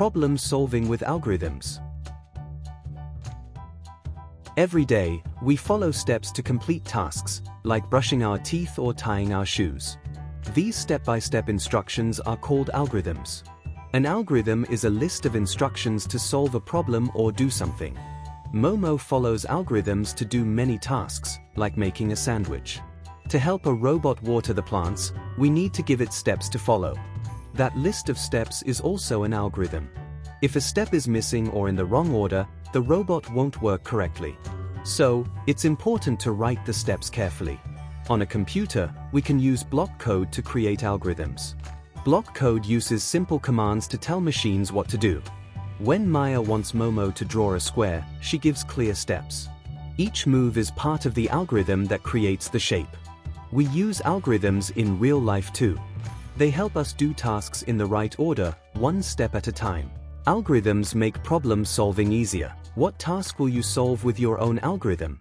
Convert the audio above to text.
Problem solving with algorithms. Every day, we follow steps to complete tasks, like brushing our teeth or tying our shoes. These step-by-step instructions are called algorithms. An algorithm is a list of instructions to solve a problem or do something. Momo follows algorithms to do many tasks, like making a sandwich. To help a robot water the plants, we need to give it steps to follow. That list of steps is also an algorithm. If a step is missing or in the wrong order, the robot won't work correctly. So, it's important to write the steps carefully. On a computer, we can use block code to create algorithms. Block code uses simple commands to tell machines what to do. When Maya wants Momo to draw a square, she gives clear steps. Each move is part of the algorithm that creates the shape. We use algorithms in real life too. They help us do tasks in the right order, one step at a time. Algorithms make problem solving easier. What task will you solve with your own algorithm?